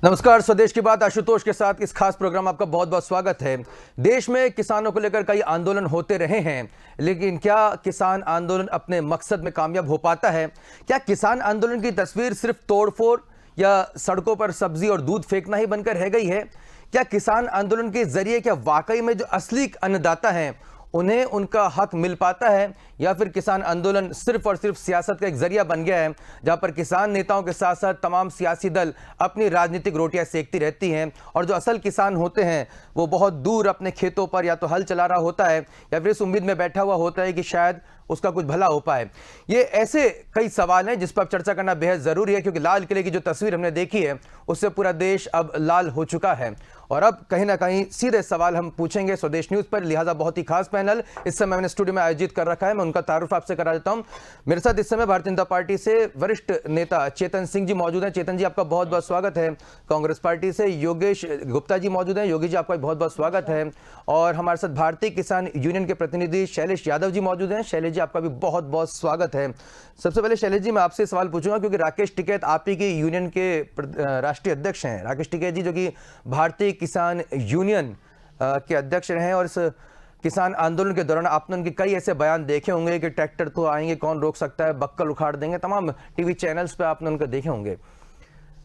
नमस्कार, स्वदेश की बात आशुतोष के साथ इस खास प्रोग्राम आपका बहुत बहुत स्वागत है। देश में किसानों को लेकर कई आंदोलन होते रहे हैं, लेकिन क्या किसान आंदोलन अपने मकसद में कामयाब हो पाता है? क्या किसान आंदोलन की तस्वीर सिर्फ तोड़फोड़ या सड़कों पर सब्जी और दूध फेंकना ही बनकर रह गई है? क्या किसान आंदोलन के जरिए क्या वाकई में जो असली अन्नदाता हैं उन्हें उनका हक मिल पाता है, या फिर किसान आंदोलन सिर्फ और सिर्फ सियासत का एक जरिया बन गया है, जहां पर किसान नेताओं के साथ साथ तमाम सियासी दल अपनी राजनीतिक रोटियां सेकती रहती हैं और जो असल किसान होते हैं वो बहुत दूर अपने खेतों पर या तो हल चला रहा होता है या फिर इस उम्मीद में बैठा हुआ होता है कि शायद उसका कुछ भला हो पाए। ये ऐसे कई सवाल हैं जिस पर चर्चा करना बेहद जरूरी है, क्योंकि लाल किले की जो तस्वीर हमने देखी है उससे पूरा देश अब लाल हो चुका है और अब कहीं ना कहीं सीधे सवाल हम पूछेंगे स्वदेश न्यूज पर। लिहाजा बहुत ही खास पैनल इस समय मैंने स्टूडियो में आयोजित कर रखा है, मैं उनका तारुफ आपसे करा देता हूं। मेरे साथ इस समय भारतीय जनता पार्टी से वरिष्ठ नेता चेतन सिंह जी मौजूद हैं। चेतन जी, आपका बहुत बहुत स्वागत है। कांग्रेस पार्टी से योगेश गुप्ता जी मौजूद हैं। योगेश जी, आपका बहुत बहुत स्वागत है। और हमारे साथ भारतीय किसान यूनियन के प्रतिनिधि शैलेश यादव जी मौजूद हैं। शैलेश जी, आपका भी बहुत बहुत स्वागत है। सबसे पहले शैलेश जी, मैं आपसे सवाल पूछूंगा क्योंकि राकेश टिकैत आप ही के यूनियन के राष्ट्रीय अध्यक्ष हैं। राकेश टिकैत जी जो कि भारतीय किसान यूनियन के अध्यक्ष रहे हैं, और इस किसान आंदोलन के दौरान आपने उनके कई ऐसे बयान देखे होंगे कि ट्रैक्टर तो आएंगे, कौन रोक सकता है, बक्कल उखाड़ देंगे, तमाम टीवी चैनल्स पे आपने उनको देखे होंगे।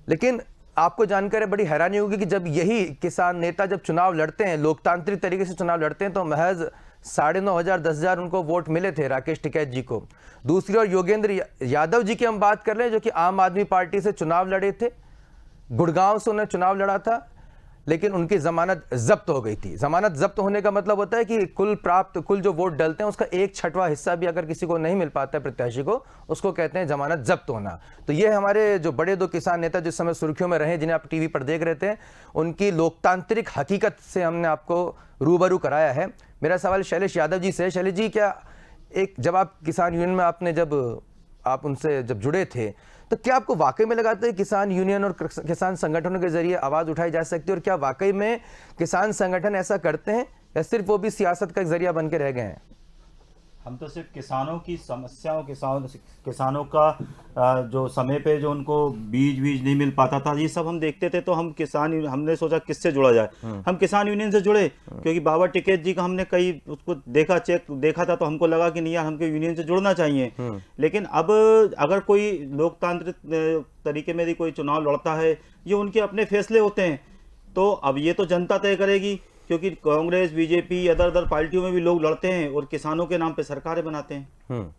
लेकिन आपको जानकर बड़ी हैरानी होगी कि जब यही किसान नेता जब चुनाव लड़ते हैं, लोकतांत्रिक तरीके से चुनाव लड़ते हैं, तो महज 9,500 10,000 उनको वोट मिले थे राकेश टिकैत जी को। दूसरी ओर योगेंद्र यादव जी की हम बात कर रहे हैं, जो कि आम आदमी पार्टी से चुनाव लड़े थे, गुड़गांव से उन्होंने चुनाव लड़ा था, लेकिन उनकी जमानत जब्त हो गई थी। जमानत जब्त होने का मतलब होता है कि कुल जो वोट डलते हैं उसका 1/6 हिस्सा भी अगर किसी को नहीं मिल पाता है प्रत्याशी को, उसको कहते हैं जमानत जब्त होना। तो ये हमारे जो बड़े दो किसान नेता जिस समय सुर्खियों में रहे, जिन्हें आप टीवी पर देख रहे थे, उनकी लोकतांत्रिक हकीकत से हमने आपको रूबरू कराया है। मेरा सवाल शैलेश यादव जी से। शैलेश जी, क्या जब आप किसान यूनियन में आप उनसे जब जुड़े थे, तो क्या आपको वाकई में लगा था कि किसान यूनियन और किसान संगठनों के जरिए आवाज उठाई जा सकती है, और क्या वाकई में किसान संगठन ऐसा करते हैं, या सिर्फ वो भी सियासत का एक जरिया बन के रह गए हैं? हम तो सिर्फ किसानों की समस्याओं, किसानों का जो समय पे जो उनको बीज नहीं मिल पाता था, ये सब हम देखते थे। तो हमने सोचा किससे जुड़ा जाए। हम किसान यूनियन से जुड़े, क्योंकि बाबा टिकैत जी का हमने कई उसको देखा था, तो हमको लगा कि नहीं यार, हमको यूनियन से जुड़ना चाहिए। लेकिन अब अगर कोई लोकतांत्रिक तरीके में भी कोई चुनाव लड़ता है, ये उनके अपने फैसले होते हैं, तो अब ये तो जनता तय करेगी, क्योंकि कांग्रेस, बीजेपी, अदर पार्टियों में भी लोग लड़ते हैं और किसानों के नाम पे सरकारें बनाते हैं।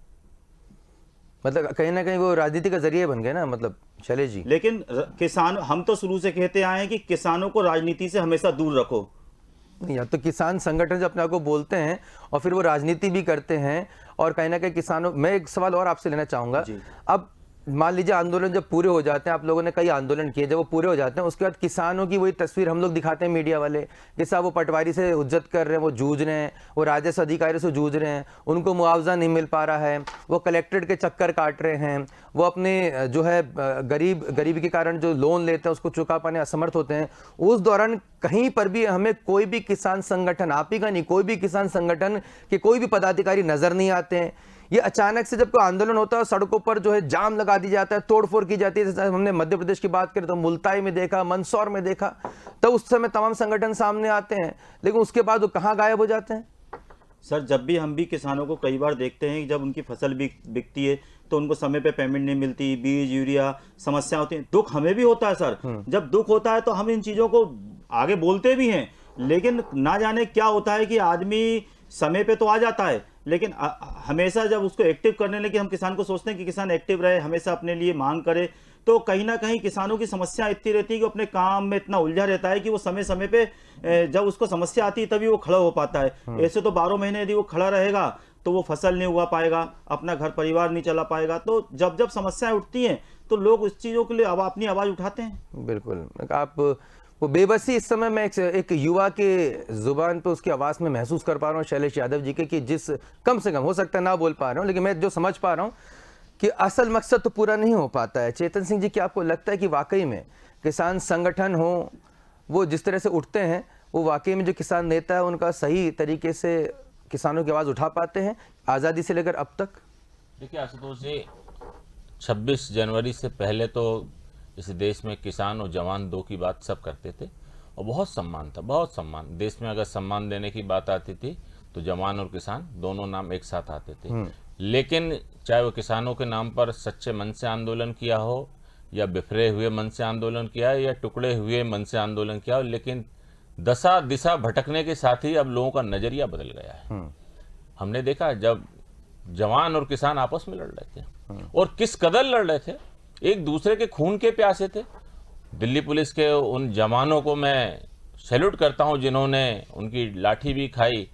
मतलब कहीं ना कहीं वो राजनीति का जरिए बन गए ना, मतलब शैलेश जी। लेकिन हम तो शुरू से कहते आए हैं कि किसानों को राजनीति से हमेशा दूर रखो। या तो किसान संगठन जो अपने आप को बोलते हैं और फिर वो राजनीति भी करते हैं, और कहीं ना कहीं किसानों। मैं एक सवाल और आपसे लेना चाहूंगा। अब मान लीजिए आंदोलन जब पूरे हो जाते हैं, आप लोगों ने कई आंदोलन किए, जब वो पूरे हो जाते हैं उसके बाद किसानों की वही तस्वीर हम लोग दिखाते हैं मीडिया वाले, जैसा वो पटवारी से हुज्जत कर रहे हैं, वो जूझ रहे हैं, वो राजस्व अधिकारी से जूझ रहे हैं, उनको मुआवजा नहीं मिल पा रहा है, वो कलेक्ट्रेट के चक्कर काट रहे हैं, वो अपने जो है गरीबी के कारण जो लोन लेते हैं उसको चुका पाने असमर्थ होते हैं। उस दौरान कहीं पर भी हमें कोई भी किसान संगठन, आप ही का नहीं, कोई भी किसान संगठन के कोई भी पदाधिकारी नजर नहीं आते हैं। ये अचानक से जब कोई आंदोलन होता है, सड़कों पर जो है जाम लगा दी जाता है, तोड़फोड़ की जाती है। जैसे हमने मध्य प्रदेश की बात करें तो मुल्ताई में देखा, मंदसौर में देखा, तो उस समय तमाम संगठन सामने आते हैं, लेकिन उसके बाद वो कहाँ गायब हो जाते हैं? सर, जब भी हम भी किसानों को कई बार देखते हैं कि जब उनकी फसल बिकती है तो उनको समय पे पेमेंट नहीं मिलती, बीज, यूरिया, समस्या होती है। दुख हमें भी होता है सर। जब दुख होता है तो हम इन चीज़ों को आगे बोलते भी हैं, लेकिन ना जाने क्या होता है कि आदमी समय पे तो आ जाता है, लेकिन हमेशा जब उसको एक्टिव करने लगे, हम किसान को सोचते हैं कि किसान एक्टिव रहे, हमेशा अपने लिए मांग करे, तो कहीं ना कहीं किसानों की समस्या इतनी रहती है कि अपने काम में इतना उलझा रहता है कि वो समय समय पे जब उसको समस्या आती है तभी वो खड़ा हो पाता है। ऐसे तो 12 महीने यदि वो खड़ा रहेगा तो वो फसल नहीं उगा पाएगा, अपना घर परिवार नहीं चला पाएगा। तो जब जब समस्याएं उठती हैं तो लोग उस चीज़ों के लिए अपनी आवाज़ उठाते हैं। बिल्कुल, आप वो बेबसी इस समय मैं एक युवा के जुबान पे उसकी आवाज़ में महसूस कर पा रहा हूँ शैलेश यादव जी के, कि जिस कम से कम हो सकता है ना बोल पा रहा हूँ, लेकिन मैं जो समझ पा रहा हूँ कि असल मकसद तो पूरा नहीं हो पाता है। चेतन सिंह जी, क्या आपको लगता है कि वाकई में किसान संगठन हो, वो जिस तरह से उठते हैं, वो वाकई में जो किसान नेता है उनका सही तरीके से किसानों की आवाज़ उठा पाते हैं आज़ादी से लेकर अब तक? देखिए आशुतोष जी, 26 जनवरी से पहले तो इस देश में किसान और जवान दो की बात सब करते थे और बहुत सम्मान था, बहुत सम्मान। देश में अगर सम्मान देने की बात आती थी तो जवान और किसान दोनों नाम एक साथ आते थे। लेकिन चाहे वो किसानों के नाम पर सच्चे मन से आंदोलन किया हो या बिखरे हुए मन से आंदोलन किया है या टुकड़े हुए मन से आंदोलन किया हो, लेकिन दशा दिशा भटकने के साथ ही अब लोगों का नजरिया बदल गया है। हमने देखा जब जवान और किसान आपस में लड़ रहे थे और किस कदर लड़ रहे थे, एक दूसरे के खून के प्यासे थे। दिल्ली पुलिस के उन जवानों को मैं सैल्यूट करता हूं जिन्होंने उनकी लाठी भी खाई,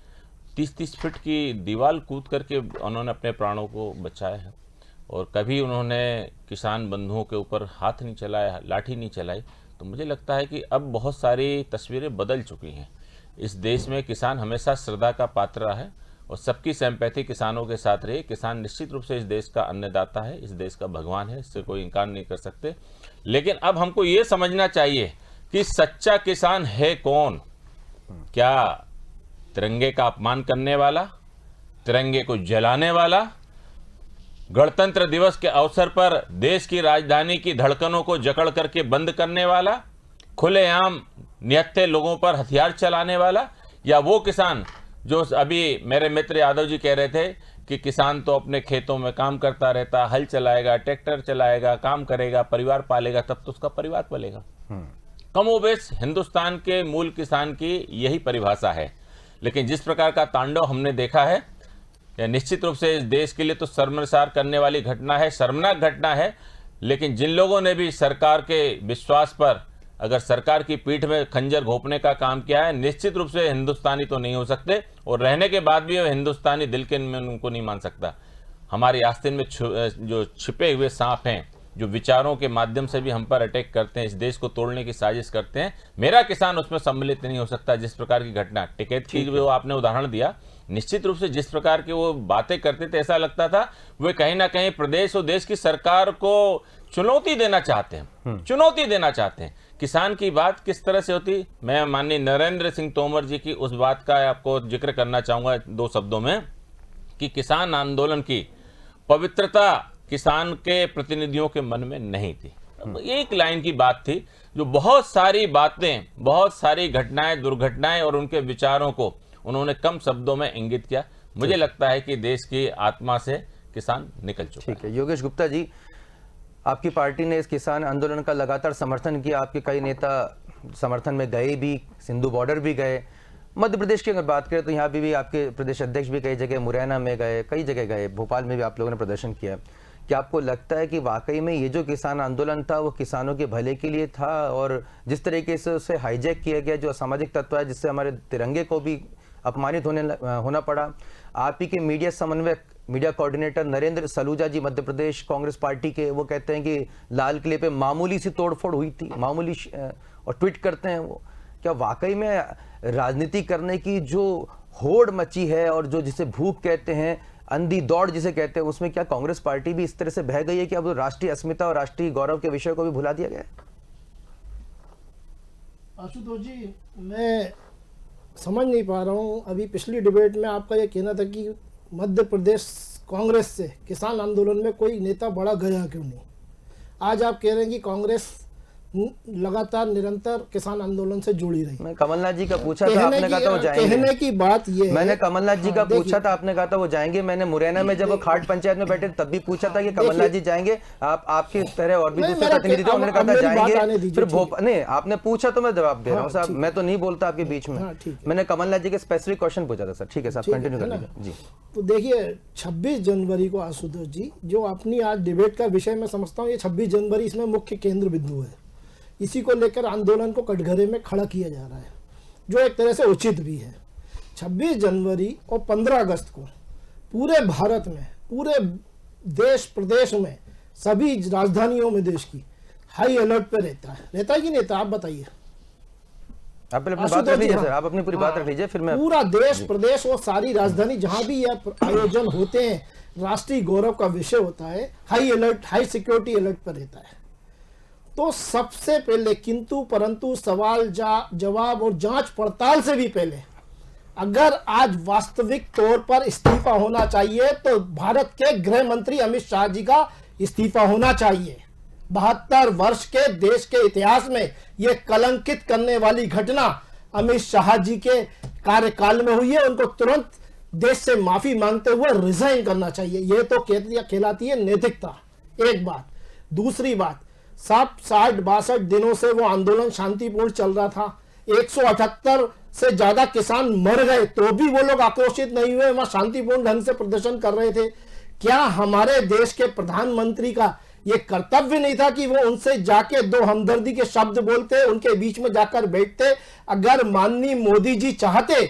30-30 फीट की दीवार कूद करके उन्होंने अपने प्राणों को बचाया है और कभी उन्होंने किसान बंधुओं के ऊपर हाथ नहीं चलाया, लाठी नहीं चलाई। तो मुझे लगता है कि अब बहुत सारी तस्वीरें बदल चुकी हैं। इस देश में किसान हमेशा श्रद्धा का पात्र रहा है और सबकी सिंपैथी किसानों के साथ रही। किसान निश्चित रूप से इस देश का अन्नदाता है, इस देश का भगवान है, इससे कोई इनकार नहीं कर सकते। लेकिन अब हमको ये समझना चाहिए कि सच्चा किसान है कौन? क्या तिरंगे का अपमान करने वाला, तिरंगे को जलाने वाला, गणतंत्र दिवस के अवसर पर देश की राजधानी की धड़कनों को जकड़ करके बंद करने वाला, खुलेआम निहत्थे लोगों पर हथियार चलाने वाला, या वो किसान जो अभी मेरे मित्र यादव जी कह रहे थे कि किसान तो अपने खेतों में काम करता रहता, हल चलाएगा, ट्रैक्टर चलाएगा, काम करेगा, परिवार पालेगा, तब तो उसका परिवार पलेगा। कमोबेश हिंदुस्तान के मूल किसान की यही परिभाषा है। लेकिन जिस प्रकार का तांडव हमने देखा है, यह निश्चित रूप से इस देश के लिए तो शर्मसार करने वाली घटना है, शर्मनाक घटना है। लेकिन जिन लोगों ने भी सरकार के विश्वास पर अगर सरकार की पीठ में खंजर घोंपने का काम किया है, निश्चित रूप से हिंदुस्तानी तो नहीं हो सकते और रहने के बाद भी वो हिंदुस्तानी दिल के में उनको नहीं मान सकता। हमारे आस्तीन में जो छिपे हुए सांप हैं, जो विचारों के माध्यम से भी हम पर अटैक करते हैं, इस देश को तोड़ने की साजिश करते हैं, मेरा किसान उसमें सम्मिलित नहीं हो सकता। जिस प्रकार की घटना टिकैत की जो आपने उदाहरण दिया, निश्चित रूप से जिस प्रकार की वो बातें करते थे, ऐसा लगता था वे कहीं ना कहीं प्रदेश और देश की सरकार को चुनौती देना चाहते हैं, चुनौती देना चाहते हैं। किसान की बात किस तरह से होती, मैं माननीय नरेंद्र सिंह तोमर जी की उस बात का आपको जिक्र करना चाहूंगा 2 शब्दों में कि किसान आंदोलन की पवित्रता किसान के प्रतिनिधियों के मन में नहीं थी। एक लाइन की बात थी जो बहुत सारी बातें, बहुत सारी घटनाएं, दुर्घटनाएं और उनके विचारों को उन्होंने कम शब्दों में इंगित किया। मुझे लगता है कि देश की आत्मा से किसान निकल चुका है। ठीक है, योगेश गुप्ता जी, आपकी पार्टी ने इस किसान आंदोलन का लगातार समर्थन किया, आपके कई नेता समर्थन में गए भी, सिंधु बॉर्डर भी गए। मध्य प्रदेश की अगर बात करें तो यहाँ भी आपके प्रदेश अध्यक्ष भी कई जगह, मुरैना में गए, कई जगह गए, भोपाल में भी आप लोगों ने प्रदर्शन किया। क्या आपको लगता है कि वाकई में ये जो किसान आंदोलन था वो किसानों के भले के लिए था, और जिस तरीके से उसे हाईजैक किया गया, जो असामाजिक तत्व है जिससे हमारे तिरंगे को भी अपमानित होना पड़ा? आप ही के मीडिया समन्वयक, मीडिया कोऑर्डिनेटर नरेंद्र सलूजा जी मध्य प्रदेश कांग्रेस पार्टी के, वो कहते हैं कि लाल किले पे मामूली सी तोड़फोड़ हुई थी, मामूली, और ट्वीट करते हैं वो। क्या वाकई में राजनीति करने की जो होड़ मची है और जो जिसे भूख कहते हैं, अंधी दौड़ जिसे कहते हैं, उसमें क्या कांग्रेस पार्टी भी इस तरह से बह गई है कि अब राष्ट्रीय अस्मिता और राष्ट्रीय गौरव के विषय को भी भुला दिया गया है? आशुतोष जी, मैं समझ नहीं पा रहा हूँ। अभी पिछली डिबेट में आपका ये कहना था कि मध्य प्रदेश कांग्रेस से किसान आंदोलन में कोई नेता बड़ा गया क्यों नहीं। आज आप कह रहे हैं कि कांग्रेस लगातार निरंतर किसान आंदोलन से जुड़ी रही। मैं कमलनाथ जी का पूछा था, आपने कहा था वो जाएंगे। कहने की बात ये है, मैंने कमलनाथ जी का पूछा था, आपने कहा था वो जाएंगे। मैंने मुरैना में जब वो खाट पंचायत में बैठे तब भी पूछा था कि कमलनाथ जी जाएंगे। आपकी तरह और भी दूसरे प्रतिनिधि थे, उन्होंने कहा था जाएंगे। फिर भोपाल नहीं, आपने पूछा तो मैं जवाब दे रहा हूँ साहब, मैं तो नहीं बोलता आपके बीच में। मैंने कमलनाथ जी के स्पेसिफिक क्वेश्चन पूछा था सर। ठीक है साहब, कंटिन्यू कर लीजिए जी। तो देखिए 26 जनवरी को आशुतोष जी, जो अपनी आज डिबेट का विषय मैं समझता हूँ, ये 26 जनवरी इसमें मुख्य केंद्र बिंदु है। इसी को लेकर आंदोलन को कटघरे में खड़ा किया जा रहा है, जो एक तरह से उचित भी है। 26 जनवरी और 15 अगस्त को पूरे भारत में, पूरे देश प्रदेश में, सभी राजधानियों में देश की हाई अलर्ट पे रहता है कि नहीं रहता? आप बताइए। आप अपनी बात रख लीजिए सर, आप अपनी पूरी बात रख लीजिए, फिर मैं। पूरा देश प्रदेश और सारी राजधानी जहां भी यह आयोजन होते हैं, राष्ट्रीय गौरव का विषय होता है, high alert, high security alert पर रहता है। तो सबसे पहले किंतु परंतु सवाल जवाब और जांच पड़ताल से भी पहले, अगर आज वास्तविक तौर पर इस्तीफा होना चाहिए तो भारत के गृह मंत्री अमित शाह जी का इस्तीफा होना चाहिए। 72 वर्ष के देश के इतिहास में ये कलंकित करने वाली घटना अमित शाह जी के कार्यकाल में हुई है। उनको तुरंत देश से माफी मांगते हुए रिजाइन करना चाहिए। ये तो कहलाती है नैतिकता, एक बात। दूसरी बात, 60-62 दिनों से वो आंदोलन शांतिपूर्ण चल रहा था, 178 से ज्यादा किसान मर गए तो भी वो लोग आक्रोशित नहीं हुए, वहां शांतिपूर्ण ढंग से प्रदर्शन कर रहे थे। क्या हमारे देश के प्रधानमंत्री का ये कर्तव्य नहीं था कि वो उनसे जाके दो हमदर्दी के शब्द बोलते, उनके बीच में जाकर बैठते? अगर माननीय मोदी जी चाहते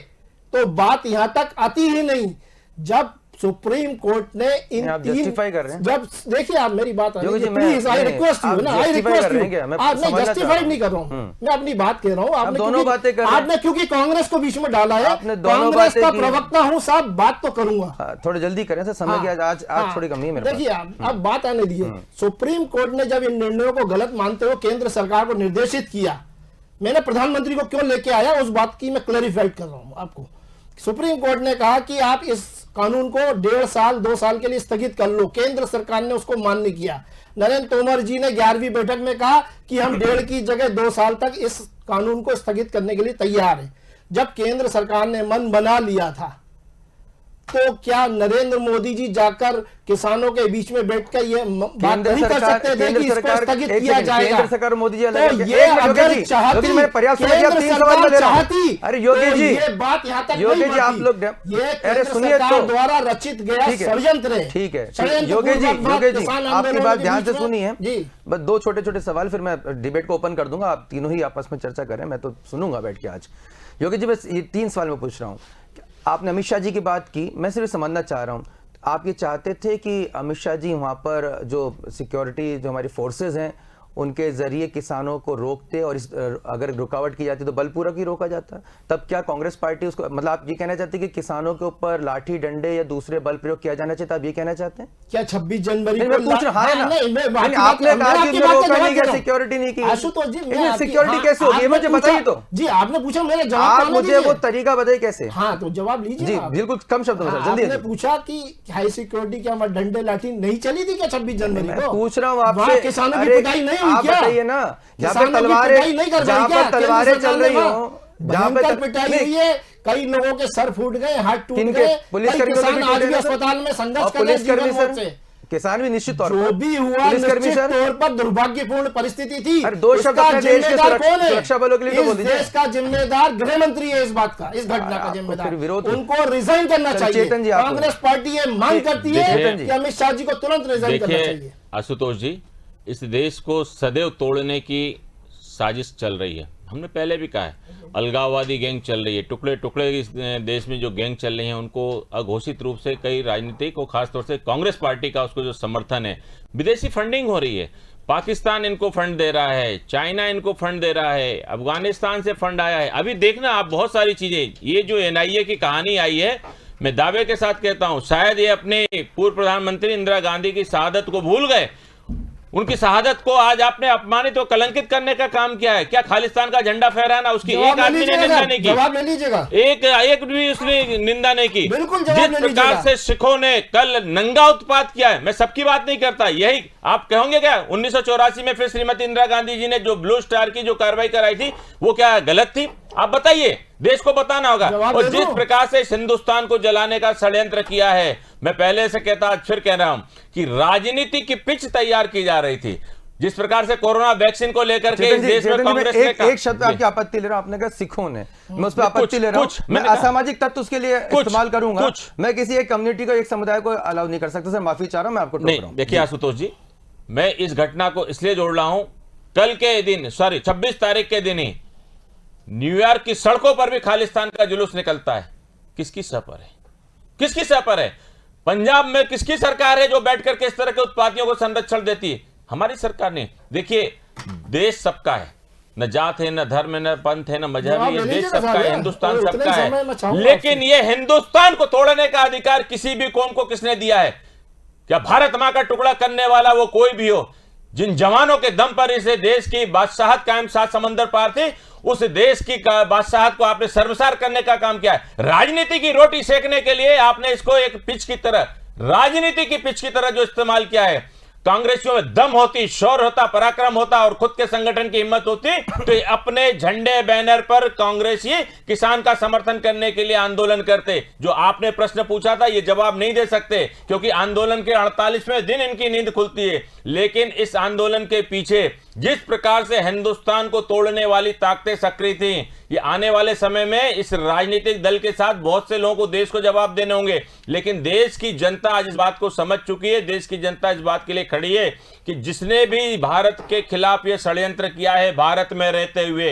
तो बात यहां तक आती ही नहीं। जब सुप्रीम कोर्ट ने इन आप जस्टिफाई कर रहे हैं। जब देखिए आप मेरी बात प्लीज आई रिक्वेस्ट यू ना, आई रिक्वेस्ट यू, आपने जस्टिफाई नहीं कर रहा हूं, मैं अपनी बात कह रहा हूं। आपने दोनों बातें कर रहे हैं। आपने क्योंकि कांग्रेस को बीच में डाला है, आपने दोनों कांग्रेस बातें का की। प्रवक्ता हूं साहब, बात तो करूंगा। थोड़ा जल्दी करें सर, समय की आज थोड़ी कमी है मेरे पास। देखिए अब बात आने दीजिए। सुप्रीम कोर्ट ने जब इन निर्णयों को गलत मानते हुए केंद्र सरकार को निर्देशित किया, मैंने प्रधानमंत्री को क्यों लेके आया उस बात की मैं क्लैरिफाइड कर रहा हूं आपको। सुप्रीम कोर्ट ने कहा कि आप इस कानून को 1.5 साल 2 साल के लिए स्थगित कर लो, केंद्र सरकार ने उसको मान्य किया। नरेंद्र तोमर जी ने 11वीं बैठक में कहा कि हम 1.5 की जगह 2 साल तक इस कानून को स्थगित करने के लिए तैयार हैं। जब केंद्र सरकार ने मन बना लिया था तो क्या नरेंद्र मोदी जी जाकर किसानों के बीच में बैठकर ये बात नहीं कर सकते थे कि इसको स्थगित किया जाएगा? केंद्र सरकार मोदी जी तो ये अगर चाहती, मैं प्रयास चाहती, अरे योगी जी, ये बात यहाँ तक योगी जी आप लोग ये केंद्र सरकार द्वारा रचित गया षड्यंत्र है। ठीक है योगी जी, आपकी बात ध्यान से सुनी है। बस 2 छोटे-छोटे सवाल, फिर मैं डिबेट को ओपन कर दूंगा, आप तीनों ही आपस में चर्चा करें, मैं तो सुनूंगा बैठ के आज। योगी जी बस ये 3 सवाल मैं पूछ रहा हूँ। आपने अमित शाह जी की बात की, मैं सिर्फ समझना चाह रहा हूँ, आप ये चाहते थे कि अमित शाह जी वहाँ पर जो सिक्योरिटी जो हमारी फोर्सेज हैं उनके जरिए किसानों को रोकते, और अगर रुकावट की जाती तो बलपूर्वक ही रोका जाता? तब क्या कांग्रेस पार्टी उसको, मतलब आप ये कहना चाहते हैं कि किसानों के ऊपर लाठी डंडे या दूसरे बल प्रयोग किया जाना चाहिए, आप ये कहना चाहते हैं? क्या 26 जनवरी मैं पूछ रहा हूं ना, आपने कहा कि रोका नहीं गया, सिक्योरिटी नहीं की। आशुतोष जी, सिक्योरिटी कैसे होगी मुझे बताइए तो। जी आपने पूछा, मेरा जवाब आप मुझे वो तरीका बताइए कैसे। हाँ तो जवाब लीजिए जी बिल्कुल कम शब्दों में जल्दी। आपने पूछा कि हाई सिक्योरिटी क्या डंडे लाठी नहीं चली थी क्या 26 जनवरी को? पूछ रहा हूँ आपसे, किसानों की पिटाई नहीं हुई क्या? बताइए ना, जहाँ पे तलवारें चल रही हो, जहाँ पे पिटाई हुई है, कई लोगों के सर फूट गए, हाथ टूट गए, किसान आज भी अस्पताल में संघर्ष कर रहे हैं। किसान भी निश्चित तौर पर जो भी हुआ निश्चित तौर पर दुर्भाग्यपूर्ण परिस्थिति थी। दो शब्द अपने देश के सुरक्षा बलों के लिए तो बोल दीजिए। देश का जिम्मेदार गृह मंत्री है, इस बात का, इस घटना का जिम्मेदार, उनको रिजाइन करना चाहिए। कांग्रेस पार्टी ये मांग करती है कि अमित शाह जी को तुरंत रिजाइन करना चाहिए। आशुतोष जी, इस देश को सदैव तोड़ने की साजिश चल रही है। हमने पहले भी कहा है, अलगाववादी गैंग चल रही है, टुकड़े टुकड़े इस देश में जो गैंग चल रही हैं उनको अघोषित रूप से कई राजनीतिक और खासतौर से कांग्रेस पार्टी का उसको जो समर्थन है, विदेशी फंडिंग हो रही है। पाकिस्तान इनको फंड दे रहा है, चाइना इनको फंड दे रहा है, अफगानिस्तान से फंड आया है। अभी देखना आप बहुत सारी चीजें, ये जो NIA की कहानी आई है, मैं दावे के साथ कहता हूं शायद ये अपने पूर्व प्रधानमंत्री इंदिरा गांधी की शहादत को भूल गए। उनकी शहादत को आज आपने अपमानित और कलंकित करने का काम किया है। क्या खालिस्तान का झंडा फहराना, उसकी एक आदमी ने निंदा नहीं की, जवाब ले लीजिएगा, एक भी उसने निंदा नहीं की। बिल्कुल जिस प्रकार से सिखों ने कल नंगा उत्पात किया है, मैं सबकी बात नहीं करता, यही आप कहोगे क्या 1984 में फिर श्रीमती इंदिरा गांधी जी ने जो ब्लू स्टार की जो कार्रवाई कराई थी वो क्या गलत थी? आप बताइए, देश को बताना होगा। और जिस प्रकार से इस हिंदुस्तान को जलाने का षड्यंत्र किया है, मैं पहले से कहता आज फिर कह रहा हूं कि राजनीति की पिच तैयार की जा रही थी। जिस प्रकार से कोरोना वैक्सीन को लेकर के देश में कांग्रेस ने एक शब्द आपकी आपत्ति ले रहा हूं, आपने कहा सिखों ने, मैं उस पर आपत्ति ले रहा हूं। मैं असामाजिक तत्व उसके लिए इस्तेमाल करूंगा, मैं किसी एक कम्युनिटी को, एक समुदाय को अलाउ नहीं कर सकता। सर माफी चाह रहा हूं, मैं आपको टोक रहा हूं। देखिए आशुतोष जी, मैं इस घटना को इसलिए जोड़ रहा हूं, कल के दिन 26 तारीख के दिन ही न्यूयॉर्क की सड़कों पर भी खालिस्तान का जुलूस निकलता है। किसकी सह पर है? किसकी सह पर है? पंजाब में किसकी सरकार है जो बैठकर के इस तरह के उत्पातियों को संरक्षण देती है? हमारी सरकार ने। देखिए, देश सबका है, न जात है, न धर्म है, न पंथ है, न मजहब है, देश सबका है, हिंदुस्तान सबका है। लेकिन ये हिंदुस्तान को तोड़ने का अधिकार किसी भी कौम को किसने दिया है? क्या भारत मां का टुकड़ा करने वाला वो कोई भी हो, जिन जवानों के दम पर इस देश की बादशाहत कायम 7 समंदर पार थी, उस देश की बादशाहत को आपने सर्वसार करने का काम किया है। राजनीति की रोटी सेकने के लिए आपने इसको एक पिच की तरह, राजनीति की पिच की तरह जो इस्तेमाल किया है। कांग्रेसियों में दम होती, शौर्य होता, पराक्रम होता और खुद के संगठन की हिम्मत होती तो ये अपने झंडे बैनर पर कांग्रेसी किसान का समर्थन करने के लिए आंदोलन करते। जो आपने प्रश्न पूछा था ये जवाब नहीं दे सकते क्योंकि आंदोलन के 48वें दिन इनकी नींद खुलती है। लेकिन इस आंदोलन के पीछे जिस प्रकार से हिंदुस्तान को तोड़ने वाली ताकतें सक्रिय थी, ये आने वाले समय में इस राजनीतिक दल के साथ बहुत से लोगों को देश को जवाब देने होंगे। लेकिन देश की जनता आज इस बात को समझ चुकी है, देश की जनता इस बात के लिए खड़ी है कि जिसने भी भारत के खिलाफ ये षड्यंत्र किया है भारत में रहते हुए,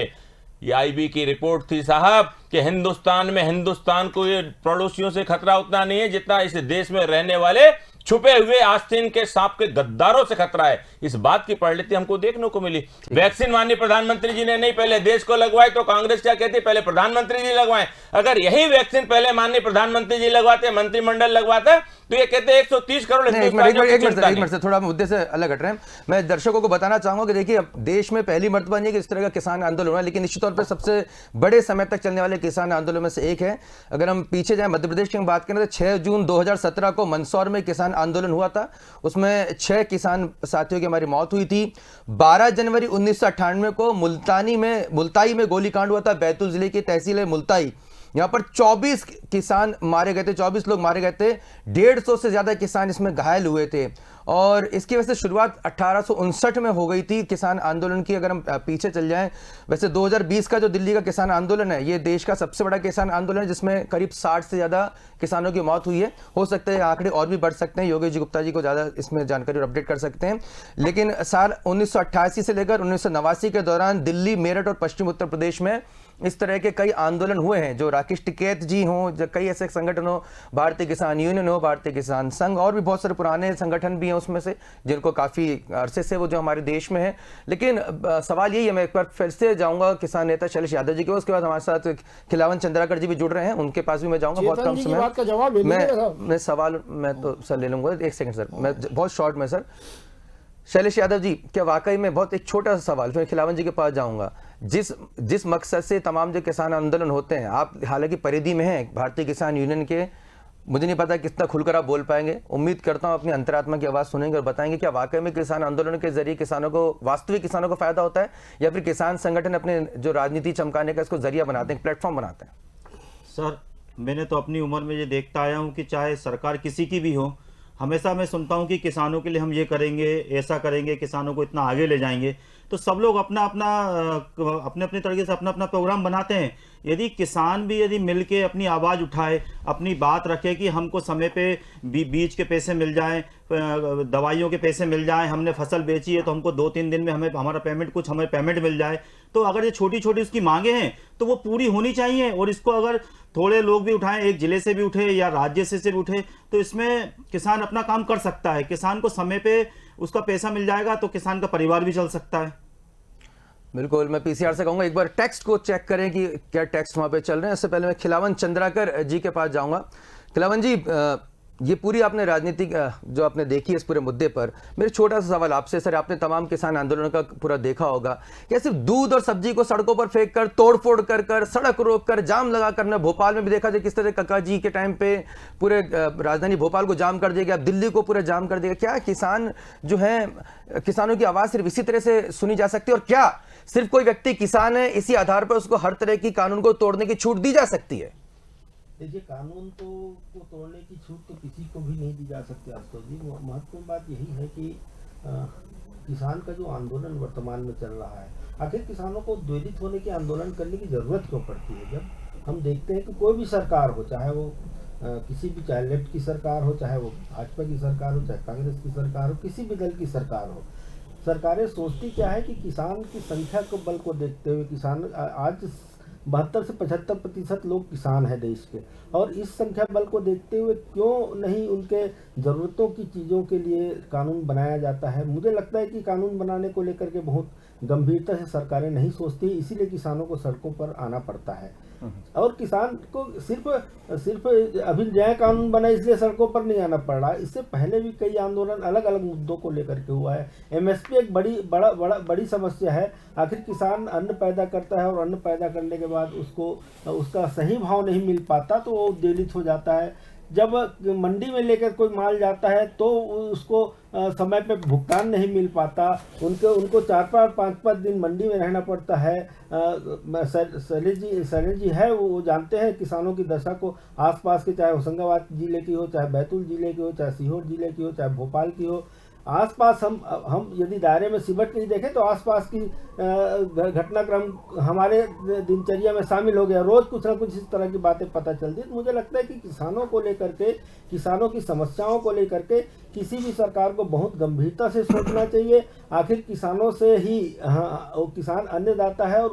ये आईबी की रिपोर्ट थी साहब कि हिंदुस्तान को ये पड़ोसियों से खतरा उतना नहीं है जितना इस देश में रहने वाले छुपे हुए आस्तीन के सांप के गद्दारों से खतरा है। इस बात की परिणति हमको देखने को मिली। वैक्सीन माननीय प्रधानमंत्री जी ने नहीं पहले देश को लगवाई तो कांग्रेस क्या कहती पहले प्रधानमंत्री जी लगवाएं। अगर यही वैक्सीन पहले माननीय प्रधानमंत्री जी लगवाते, मंत्रिमंडल लगवाता तो ये कहते 130 करोड़ एक मिनट से थोड़ा मुद्दे से अलग हट रहे हैं। मैं दर्शकों को बताना चाहूंगा कि देखिए देश में पहली मर्तबा नहीं कि इस तरह का किसान आंदोलन हुआ, लेकिन निश्चित तौर पर सबसे बड़े समय तक चलने वाले किसान आंदोलन में से एक है। अगर हम पीछे जाएं मध्य प्रदेश की बात करें तो 6 जून 2017 को मंदसौर में किसान आंदोलन हुआ था। उसमें 6 किसान साथियों की हमारी मौत हुई थी। 12 जनवरी 1998 को मुल्ताई में गोलीकांड हुआ था। बैतूल जिले की तहसील है मुल्ताई, यहां पर 24 किसान मारे गए थे, 24 लोग मारे गए थे। 150 से ज्यादा किसान इसमें घायल हुए थे और इसकी वजह से शुरुआत 1859 में हो गई थी किसान आंदोलन की। अगर हम पीछे चल जाएं, वैसे 2020 का जो दिल्ली का किसान आंदोलन है ये देश का सबसे बड़ा किसान आंदोलन है जिसमें करीब 60 से ज्यादा किसानों की मौत हुई है। हो सकता है आंकड़े और भी बढ़ सकते हैं, योगेश गुप्ता जी को ज्यादा इसमें जानकारी और अपडेट कर सकते हैं। लेकिन साल 1988 से लेकर 1989 के दौरान दिल्ली, मेरठ और पश्चिम उत्तर प्रदेश में इस तरह के कई आंदोलन हुए हैं। जो राकेश टिकैत जी हों, कई ऐसे संगठन हो, भारतीय किसान यूनियन हो, भारतीय किसान संघ और भी बहुत सारे पुराने संगठन भी हैं उसमें से जिनको काफ़ी अरसे से वो जो हमारे देश में है। लेकिन सवाल यही है, मैं एक बार फिर से जाऊंगा किसान नेता शैलेश यादव जी के, उसके बाद हमारे साथ खिलावन चंद्राकर जी भी जुड़ रहे हैं, उनके पास भी मैं जाऊंगा। बहुत कम समय मैं सवाल मैं तो सर ले लूंगा। एक सेकंड सर, मैं बहुत शॉर्ट में सर। शैलेश यादव जी, क्या वाकई में बहुत एक छोटा सा सवाल, फिर खिलावन जी के पास जाऊंगा। जिस मकसद से तमाम जो किसान आंदोलन होते हैं, आप हालांकि परिधि में हैं भारतीय किसान यूनियन के, मुझे नहीं पता कितना खुलकर आप बोल पाएंगे। उम्मीद करता हूं अपनी अंतरात्मा की आवाज़ सुनेंगे और बताएंगे क्या वाकई में किसान आंदोलन के जरिए किसानों को, वास्तविक किसानों को फायदा होता है या फिर किसान संगठन अपने जो राजनीति चमकाने का इसको जरिया बनाते हैं, प्लेटफॉर्म बनाते हैं। सर, मैंने तो अपनी उम्र में ये देखता आया हूँ कि चाहे सरकार किसी की भी हो, हमेशा मैं सुनता हूँ कि किसानों के लिए हम ये करेंगे, ऐसा करेंगे, किसानों को इतना आगे ले जाएंगे। तो सब लोग अपने अपने तरीके से अपना प्रोग्राम बनाते हैं। यदि किसान भी यदि मिलके अपनी आवाज़ उठाए, अपनी बात रखे कि हमको समय पे बीज के पैसे मिल जाएं, दवाइयों के पैसे मिल जाएं, हमने फसल बेची है तो हमको 2-3 दिन में हमें हमें पेमेंट मिल जाए, तो अगर ये छोटी छोटी उसकी मांगे हैं तो वो पूरी होनी चाहिए। और इसको अगर थोड़े लोग भी उठाएं, एक जिले से भी उठे या राज्य से भी उठे, तो इसमें किसान अपना काम कर सकता है। किसान को समय पे उसका पैसा मिल जाएगा तो किसान का परिवार भी चल सकता है। बिल्कुल, मैं पीसीआर से कहूँगा एक बार टेक्स्ट को चेक करें कि क्या टेक्स्ट वहाँ पे चल रहे हैं। इससे पहले मैं खिलावन चंद्राकर जी के पास जाऊँगा। खिलावन जी, ये पूरी आपने राजनीति जो आपने देखी है इस पूरे मुद्दे पर, मेरे छोटा सा सवाल आपसे सर, आपने तमाम किसान आंदोलनों का पूरा देखा होगा, क्या सिर्फ दूध और सब्जी को सड़कों पर फेंक कर, तोड़फोड़ कर, सड़क रोक कर, जाम लगा कर, भोपाल में भी देखा जाए किस तरह कक्का जी के टाइम पे पूरे राजधानी भोपाल को जाम कर दिया गया, दिल्ली को पूरा जाम कर दिया। क्या किसान जो है, किसानों की आवाज़ सिर्फ इसी तरह से सुनी जा सकती है? और क्या सिर्फ कोई व्यक्ति किसान है इसी आधार पर उसको हर तरह की कानून को तोड़ने की छूट दी जा सकती है? देखिए, कानून को तोड़ने की छूट तो किसी को भी नहीं दी जा सकती आशुतोष जी। महत्वपूर्ण बात यही है कि किसान का जो आंदोलन वर्तमान में चल रहा है, आखिर किसानों को उद्वेलित होने के आंदोलन करने की जरूरत क्यों पड़ती है? जब हम देखते हैं कि कोई भी सरकार हो, चाहे वो किसी भी, चाहे लेफ्ट की सरकार हो, चाहे वो भाजपा की सरकार हो, चाहे कांग्रेस की सरकार हो, किसी भी दल की सरकार हो, सरकारें सोचती क्या है कि किसान की संख्या को बल को देखते हुए, किसान आज 72 से 75% लोग किसान हैं देश के, और इस संख्या बल को देखते हुए क्यों नहीं उनके ज़रूरतों की चीज़ों के लिए कानून बनाया जाता है। मुझे लगता है कि कानून बनाने को लेकर के बहुत गंभीरता से सरकारें नहीं सोचती, इसीलिए किसानों को सड़कों पर आना पड़ता है। और किसान को सिर्फ अभी नया कानून बना इसलिए सड़कों पर नहीं आना पड़ रहा, इससे पहले भी कई आंदोलन अलग अलग मुद्दों को लेकर के हुआ है। एमएसपी एक बड़ी समस्या है। आखिर किसान अन्न पैदा करता है और अन्न पैदा करने के बाद उसको उसका सही भाव नहीं मिल पाता तो वो उद्वेलित हो जाता है। जब मंडी में लेकर कोई माल जाता है तो उसको समय पे भुगतान नहीं मिल पाता, उनको 4-5 दिन मंडी में रहना पड़ता है। शैलेश जी है वो जानते हैं किसानों की दशा को, आसपास के, चाहे होशंगाबाद जिले की हो, चाहे बैतूल जिले की हो, चाहे सीहोर जिले की हो, चाहे भोपाल की हो। आसपास हम यदि दायरे में सिमट नहीं देखें तो आसपास की घटनाक्रम हमारे दिनचर्या में शामिल हो गया, रोज कुछ ना कुछ इस तरह की बातें पता चलती है। तो मुझे लगता है कि किसानों को लेकर के, किसानों की समस्याओं को लेकर के किसी भी सरकार को बहुत गंभीरता से सोचना चाहिए। आखिर किसानों से ही किसान अन्नदाता है और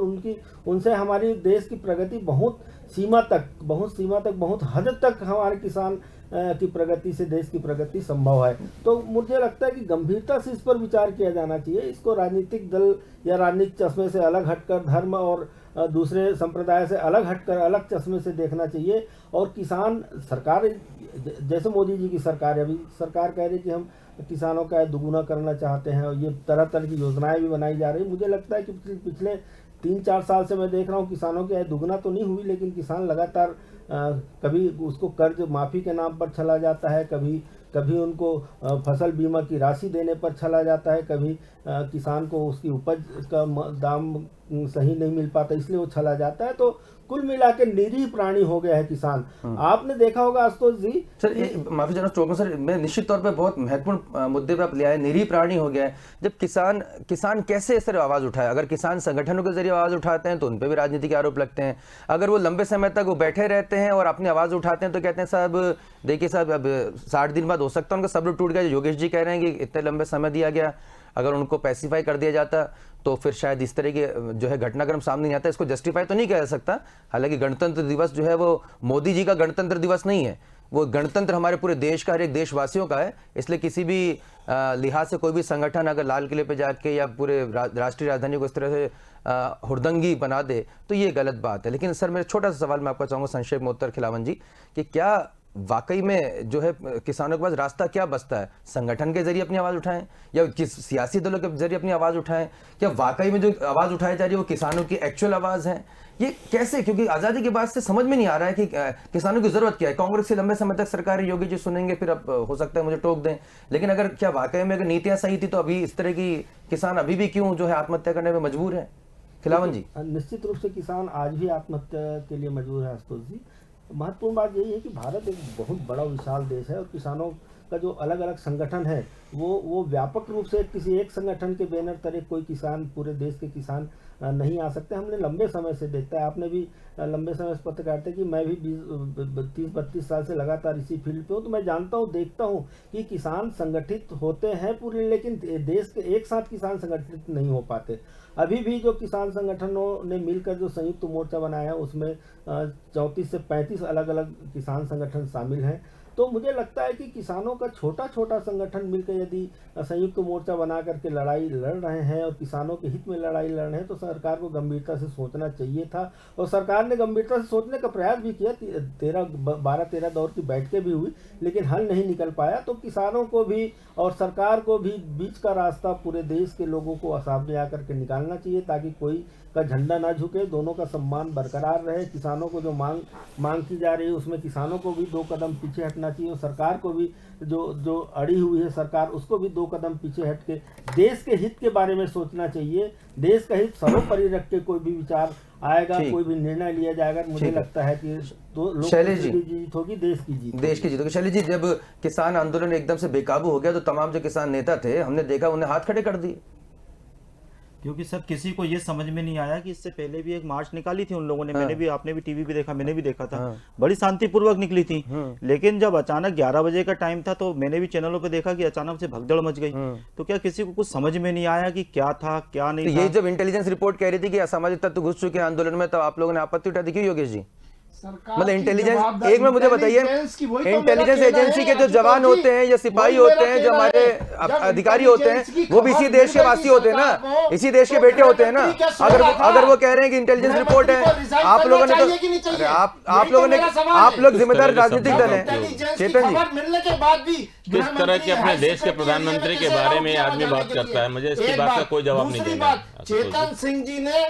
उनसे हमारी देश की प्रगति बहुत सीमा तक, बहुत हद तक हमारे किसान की प्रगति से देश की प्रगति संभव है। तो मुझे लगता है कि गंभीरता से इस पर विचार किया जाना चाहिए। इसको राजनीतिक दल या राजनीतिक चश्मे से अलग हटकर, धर्म और दूसरे संप्रदाय से अलग हटकर अलग चश्मे से देखना चाहिए। और किसान, सरकार जैसे मोदी जी की सरकार है, अभी सरकार कह रही कि हम किसानों का दुगुना करना चाहते हैं और ये तरह तरह की योजनाएं भी बनाई जा रही। मुझे लगता है कि पिछले 3-4 साल से मैं देख रहा हूँ किसानों की आय दुगना तो नहीं हुई, लेकिन किसान लगातार कभी उसको कर्ज माफ़ी के नाम पर चला जाता है, कभी उनको फसल बीमा की राशि देने पर चला जाता है, कभी किसान को उसकी उपज का दाम सही नहीं मिल पाता इसलिए वो चला जाता है। तो कुल मिला के निरीह प्राणी हो गया है किसान। आपने देखा होगा आशुतोष जी। सर माफी चाहूँ चौक सर, मैं निश्चित तौर पे बहुत महत्वपूर्ण मुद्दे पे आप ले आए, निरीह प्राणी हो गया है। जब किसान कैसे सर आवाज उठाए? अगर किसान संगठनों के जरिए आवाज उठाते हैं तो उन पे भी राजनीति के आरोप लगते हैं। अगर वो लंबे समय तक वो बैठे रहते हैं और अपनी आवाज उठाते हैं तो कहते हैं साहब देखिए साहब अब 60 दिन बाद हो सकता है उनका सब टूट गया। योगेश जी कह रहे हैं कि इतने लंबे समय दिया गया, अगर उनको पैसिफाई कर दिया जाता तो फिर शायद इस तरह के जो है घटनाक्रम सामने नहीं आता। इसको जस्टिफाई तो नहीं किया जा सकता। हालांकि गणतंत्र दिवस जो है वो मोदी जी का गणतंत्र दिवस नहीं है, वो गणतंत्र हमारे पूरे देश का, हर एक देशवासियों का है। इसलिए किसी भी लिहाज से कोई भी संगठन अगर लाल किले पे जाके या पूरे राष्ट्रीय राजधानी को इस तरह से हुड़दंगी बना दे तो ये गलत बात है। लेकिन सर मेरा छोटा सा सवाल मैं आपका चाहूँगा संक्षेप में उत्तर, खिलावन जी, कि क्या वाकई में जो है किसानों के पास रास्ता क्या बचता है? संगठन के जरिए अपनी आवाज उठाएं या किस सियासी दलों के जरिए अपनी आवाज उठाएं? क्या वाकई में जो आवाज उठाई जा रही है वो किसानों की एक्चुअल आवाज है? ये कैसे? क्योंकि आजादी के बाद से समझ में नहीं आ रहा है कि किसानों की जरूरत क्या है। कांग्रेस से लंबे समय तक सरकार योगी जी सुनेंगे, फिर अब हो सकता है मुझे टोक दें, लेकिन अगर क्या वाकई में अगर नीतियां सही थी तो अभी इस तरह की किसान अभी भी क्यों जो है आत्महत्या करने में मजबूर है? खिलावन जी। निश्चित रूप से किसान आज भी आत्महत्या के लिए मजबूर है आशुतोष जी। महत्वपूर्ण बात यही है कि भारत एक बहुत बड़ा विशाल देश है और किसानों का जो अलग अलग संगठन है वो व्यापक रूप से किसी एक संगठन के बैनर तले कोई किसान, पूरे देश के किसान नहीं आ सकते। हमने लंबे समय से देखता है, आपने भी लंबे समय से पत्रकारिता की, मैं भी 30-32 साल से लगातार इसी फील्ड पे हूँ, तो मैं जानता हूँ, देखता हूँ कि किसान संगठित होते हैं पूरे, लेकिन देश के एक साथ किसान संगठित नहीं हो पाते। अभी भी जो किसान संगठनों ने मिलकर जो संयुक्त मोर्चा बनाया है उसमें 34 से 35 अलग अलग किसान संगठन शामिल हैं। तो मुझे लगता है कि किसानों का छोटा छोटा संगठन मिलकर यदि संयुक्त मोर्चा बना करके लड़ाई लड़ रहे हैं और किसानों के हित में लड़ाई लड़ रहे हैं तो सरकार को गंभीरता से सोचना चाहिए था। और सरकार ने गंभीरता से सोचने का प्रयास भी किया, 12-13 दौर की बैठकें भी हुई, लेकिन हल नहीं निकल पाया। तो किसानों को भी और सरकार को भी बीच का रास्ता पूरे देश के लोगों को सामने आकर के निकालना चाहिए ताकि कोई का झंडा ना झुके, दोनों का सम्मान बरकरार रहे। किसानों को जो मांग की जा रही है उसमें किसानों को भी 2 कदम पीछे हटना चाहिए और सरकार को भी जो अड़ी हुई है सरकार, उसको भी 2 कदम पीछे हट के देश के हित के बारे में सोचना चाहिए। देश का हित सर्वोपरि रख के कोई भी विचार आएगा, कोई भी निर्णय लिया जाएगा, मुझे लगता है कि तो शैलेश जी, जीत होगी, देश की जीत होगी। शैलेश जी, जब किसान आंदोलन एकदम से बेकाबू हो गया तो तमाम जो किसान नेता थे हमने देखा उन्हें हाथ खड़े कर दिए, क्योंकि सर किसी को ये समझ में नहीं आया कि इससे पहले भी एक मार्च निकाली थी उन लोगों ने। मैंने भी, आपने भी टीवी पे देखा, मैंने भी देखा था, बड़ी शांतिपूर्वक निकली थी। लेकिन जब अचानक 11 बजे का टाइम था तो मैंने भी चैनलों पे देखा कि अचानक से भगदड़ मच गई। तो क्या किसी को कुछ समझ में नहीं आया कि क्या था क्या नहीं था? ये जब इंटेलिजेंस रिपोर्ट कह रही थी कि असामाजिक तत्व घुस चुके हैं आंदोलन में, तब आप लोगों ने आपत्ति उठा दी क्यों योगेश जी? मतलब इंटेलिजेंस, एक में मुझे बताइए, इंटेलिजेंस एजेंसी के जो जवान होते हैं या सिपाही होते हैं, जो हमारे अधिकारी होते हैं, वो भी इसी देश के वासी होते हैं ना, इसी देश के बेटे होते हैं ना। अगर वो कह रहे हैं कि इंटेलिजेंस रिपोर्ट है, आप लोगों ने तो आप लोग जिम्मेदार राजनीतिक दल हैं। चेतन जी, मिलने के बाद भी किस तरह के अपने देश के प्रधानमंत्री के बारे में आदमी बात करता है, मुझे इसकी बात का कोई जवाब नहीं देगा। चेतन सिंह जी ने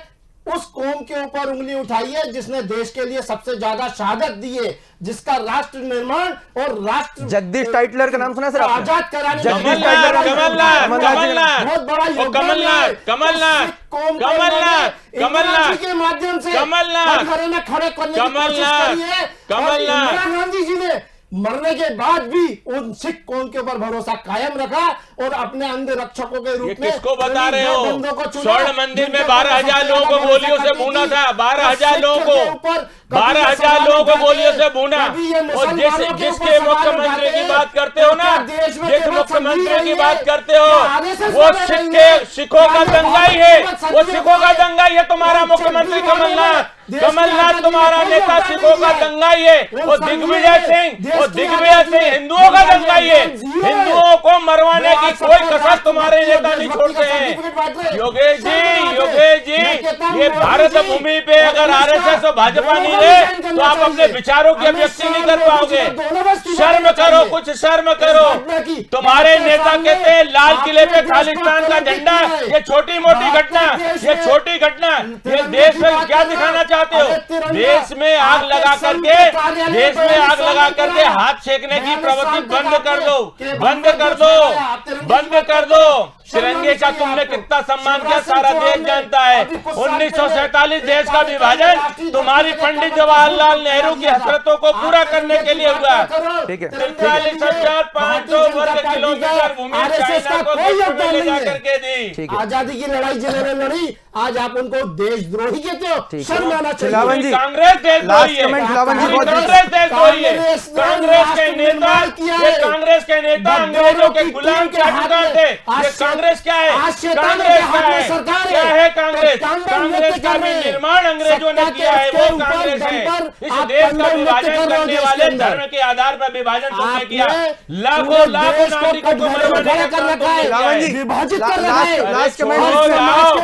उस कौम के ऊपर उंगली उठाई है जिसने देश के लिए सबसे ज्यादा शहादत दी है, जिसका राष्ट्र निर्माण और राष्ट्र जगदीश टाइटलर का नाम सुना है सर आपने? आजाद कराने में जगदीश कमलनाथ, बहुत बड़ा योगदान कमलनाथ, है। कमलनाथ, सिख कौम को कमलनाथ, इंदिरा कमलनाथ, जी के माध्यम से कमलनाथ, कटघरे में खड़े करने की कोशिश कमलनाथ, करी है। और कमलनाथ। इंदिरा गांधी जी ने मरने के बाद भी उन सिख कौम के ऊपर भरोसा कायम रखा और अपने अंग रक्षकों के ये रूप में किसको बता रहे हो? बंदों को चुना, स्वर्ण मंदिर में जिनके 12,000 ऊपर लोगों को सबसे गोलियों से ज्यादा भूना भरोसा था। करती थी। 12,000 लोगों सिखों के को ऊपर कभी 12,000 सवाल लोगों को उठाते, गोलियों से भूना। कभी ये और मुसलमानों के ऊपर जिसके सवाल मुख्यमंत्री उठाते की बात करते हो तो ना, क्या देश में जिस केवल मुख्यमंत्री संधि की रही बात है? करते हो क्या RSS वो वाले रही है? सिखों का क्या दंगाई ये है, भारत वो संधि सिखों का रही है? दंगाई है तुम्हारा वो मुख्यमंत्री चंद्रबाबू ने कमलनाथ। देश की कमलनाथ आजादी तुम्हारा में कोई नेता योगदान सिखों का नहीं है। दंगाई है। वो वो संधि दिग्विजय में सिंह, देश वो की दिग्विजय आजादी सिंह में हिंदुओं का योगदान दंगाई है। जीरो है। हिंदुओं को मरवाने वो की आज कोई सबको कसर तुम्हारे राष्ट्रपति नेता और नहीं देशभक्ति छोड़ते का हैं। सर्टिफिकेट बांट रहे हैं। योगेश सब जी, बांट योगेश रहे हैं। जी, मैं कहता हूं ये मोदी भारत जी, भूमि पे अगर और आरएसएस और भाजपा दोनों नहीं को रहे रिजाइन तो करना आप अपने चाहिए। विचारों की हमें अभिव्यक्ति नहीं शाम कर को पाओगे। दोनों को इस्तीफा शर्म देना करो, चाहिए। कुछ शर्म इस करो। घटना की तुम्हारे आपके नेता सामने कहते हैं लाल किले पे आपने देश को खालिस्तान का तरक्की झंडा, की है। ये छोटी मोटी आपके घटना, देश ये में छोटी घटना, ये तिरंगे देश की में बात क्या करना, दिखाना चाहते हो? अरे तिरंगा देश में आग आपके लगा संघ करके, के कार्यालय देश में में आग लगा करके कराया। हाथ सेकने की मैंने प्रवृत्ति शांति बंद का कर दो, के बंद भारत कर देश दो, में आया। तिरंगे बंद की कर बात दो। शर्म तिरंगे का आनी तुमने चाहिए कितना आपको। सम्मान किया शिवराज सिंह सारा चौहान देश ने जानता है। अभी कुछ साल 1947 पहले देश का एक विभाजन राष्ट्रीय तुम्हारी ध्वज पंडित के जवाहरलाल नेहरू की दिया था। हसरतों को पूरा आप करने के तिरंगे लिए की हुआ। बात करो। ठीक है, तिरंगे ठीक है। 43,500 वर्ग किलोमीटर भूमि RSS चाइना का को कोई देश में योगदान ले नहीं है। जाकर के दी। ठीक है। आजादी की लड़ाई जिन्होंने लड़ी, आज आप उनको देशद्रोही कहते हो। ठीक है। शर्म आना खिलावन चाहिए। जी, कांग्रेस देशद्रोही लास्ट है। कमेंट खिलावन जी, पूरी बहुत कांग्रेस देशद्रोही है। कांग्रेस ने कांग्रेस के राष्ट्र नेता, निर्माण किया ये है। कांग्रेस के नेता अंग्रेजों के गुलाम जादूगर थे। ये कांग्रेस क्या है? कांग्रेस क्या है? क्या है कांग्रेस? कांग्रेस का भी निर्माण अंग्रेजों ने किया है, वो कांग्रेस है। इस देश का विभाजन करने वाले धर्म के आधार पर विभाजन तुमने किया। लाखों लाखों नागरिकों को मरवाने का काम तुमने किया खिलावन है। जी, विभाजित कर रखा है। लास्ट छोड़ो कमेंट जाओ।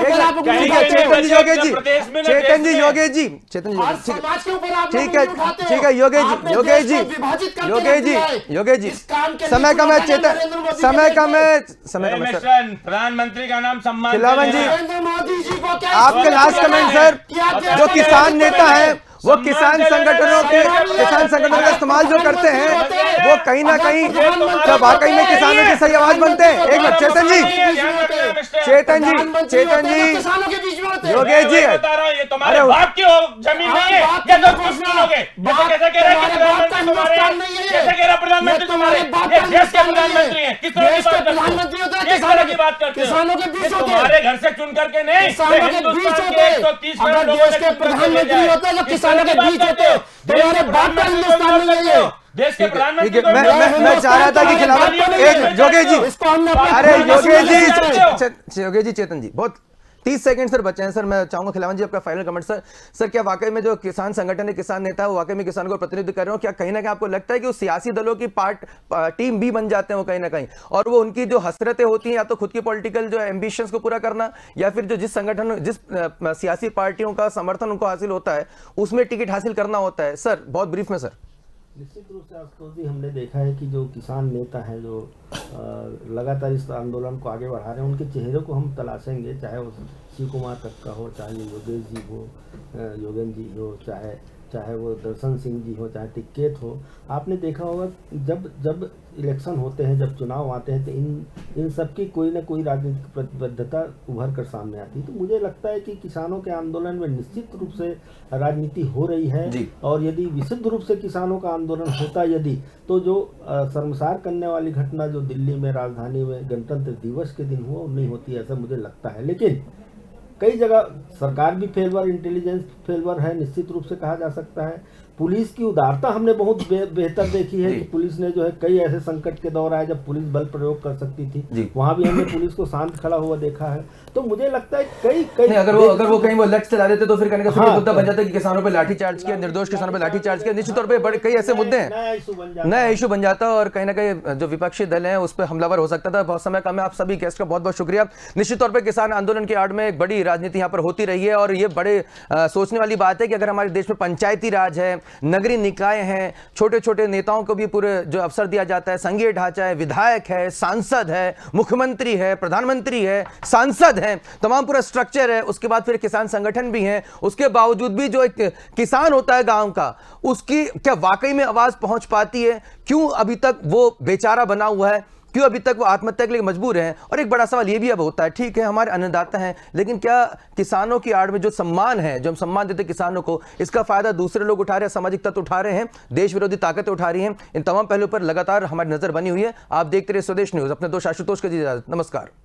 ठीक है, कहीं चेतन जी, योगेश जी, प्रदेश में ना चेतन देश जी, में। योगेश जी, चेतन जी, और ठीक है। समाज के ऊपर आप ठीक लोग है, उंगली उठाते हो। ठीक है, योगेश जी, आपने योगेश देश जी, को विभाजित करके योगेश रख दिया है। जी, योगेश जी, इस काम के समय लिए कम है, नरेंद्र चेतन, मोदी समय के कम लिए है, समय कम है सर। मिशन प्रधानमंत्री का नाम सम्मान खिलावन देना जी, है। नरेंद्र मोदी जी को क्या आपके लास्ट कमेंट सर, जो किसान नेता है वो किसान संगठनों का इस्तेमाल जो करते हैं वो कहीं ना कहीं जब वाकई में किसानों की सही आवाज बनते हैं। एक मिनट, चेतन जी, चेतन जी, चेतन जी, किसानों के बीच में होते हैं। योगेश जी, मैं बता रहा हूँ, ये तुम्हारे अरे, बाप की जमीन नहीं है, ये तो कुछ नहीं लोगे। कैसे कह रहे हैं कि प्रधानमंत्री तुम्हारे, कैसे कह रहा प्रधानमंत्री तुम्हारे, ये देश के प्रधानमंत्री हैं। किस तरह की बात करते हो? किस तरह की बात करते हो? किसानों के बीच ये होते तुम्हारे हैं। घर से चुन करके नहीं, किसानों के बीच होते हैं। 130 अगर करोड़ लोगों देश ने के चुन करके प्रधानमंत्री भेजा है। होते हैं जो किस किसानों तरह के की बीच बात होते करते हो, हो? तुम्हारे बाप का हिंदुस्तान नहीं है ये। देश के ठीक प्रधानमंत्री है, को मैं चाह रहा था कि खिलावन एक योगेश जी, इसको हमने अपने अरे अपने योगेश जी, जानते हो? योगेश जी, चेतन जी, बहुत 30 सेकंड सर बचे हैं सर। मैं चाहूंगा खिलावन जी आपका फाइनल कमेंट सर। सर, क्या वाकई में जो किसान संगठन है, किसान नेता है, वो वाकई में किसान को प्रतिनिधित्व कर रहे हो? क्या कहीं ना कहीं आपको लगता है कि वो सियासी दलों की टीम भी बन जाते हैं वो कहीं ना कहीं, और वो उनकी जो हसरतें होती हैं या तो खुद की पॉलिटिकल जो एम्बिशंस को पूरा करना, या फिर जो जिस संगठन जिस सियासी पार्टियों का समर्थन उनको हासिल होता है उसमें टिकट हासिल करना होता है? सर बहुत ब्रीफ में सर। निश्चित रूप से आशुतोष जी, हमने देखा है कि जो किसान नेता हैं जो लगातार इस आंदोलन को आगे बढ़ा रहे हैं, उनके चेहरे को हम तलाशेंगे, चाहे वो शिव कुमार तक का हो, चाहे योगेश जी हो, योगेंद्र जी हो, चाहे वो दर्शन सिंह जी हो, चाहे टिक्केत हो। आपने देखा होगा जब इलेक्शन होते हैं, जब चुनाव आते हैं, तो इन सब की कोई ना कोई राजनीतिक प्रतिबद्धता उभर कर सामने आती है। तो मुझे लगता है कि किसानों के आंदोलन में निश्चित रूप से राजनीति हो रही है, और यदि विशुद्ध रूप से किसानों का आंदोलन होता यदि, तो जो शर्मसार करने वाली घटना जो दिल्ली में राजधानी में गणतंत्र दिवस के दिन हुआ, वो नहीं होती, ऐसा मुझे लगता है। लेकिन कई जगह सरकार भी फेलवर, इंटेलिजेंस फेलवर है, निश्चित रूप से कहा जा सकता है। पुलिस की उदारता हमने बहुत बेहतर देखी है कि पुलिस ने जो है कई ऐसे संकट के दौर आए जब पुलिस बल प्रयोग कर सकती थी, वहां भी हमने पुलिस को शांत खड़ा हुआ देखा है। तो मुझे लगता है कई अगर वो कहीं वो लक्ष्य चला देते तो फिर कहने का मुद्दा बन जाता है कि किसानों पे लाठीचार्ज किया, निर्दोष किसानों पे लाठीचार्ज किया। निश्चित तौर पे बड़े कई ऐसे मुद्दे हैं, नया इशू बन जाता है, और कहीं ना कहीं जो विपक्षी दल हैं उस पर हमलावर हो सकता था। बहुत समय कम है। आप सभी गेस्ट का बहुत बहुत शुक्रिया। निश्चित तौर पर किसान आंदोलन की आड़ में एक बड़ी राजनीति यहाँ पर होती रही है, और ये बड़े सोचने वाली बात है कि अगर हमारे देश में पंचायती राज है, नगरीय निकाय हैं, छोटे छोटे नेताओं को भी पूरे जो अवसर दिया जाता है, संघीय ढांचा है, विधायक है, सांसद है, मुख्यमंत्री है, प्रधानमंत्री है, सांसद है, तमाम पूरा स्ट्रक्चर है। उसके बाद फिर किसान संगठन भी हैं। उसके बावजूद भी जो एक किसान होता है गांव का, उसकी क्या वाकई में आवाज पहुंच पाती है? क्यों अभी तक वो बेचारा बना हुआ है? क्यों अभी तक वो आत्महत्या के लिए मजबूर हैं? और एक बड़ा सवाल ये भी अब होता है, ठीक है हमारे अन्नदाता हैं, लेकिन क्या किसानों की आड़ में जो सम्मान है, जो हम सम्मान देते किसानों को, इसका फायदा दूसरे लोग उठा रहे हैं, सामाजिक तत्व उठा रहे हैं, देश विरोधी ताकतें उठा रही हैं? इन तमाम पहलुओं पर लगातार हमारी नजर बनी हुई है। आप देखते रहिए स्वदेश न्यूज। अपने दोस्त आशुतोष को दीजिए इजाजत। नमस्कार।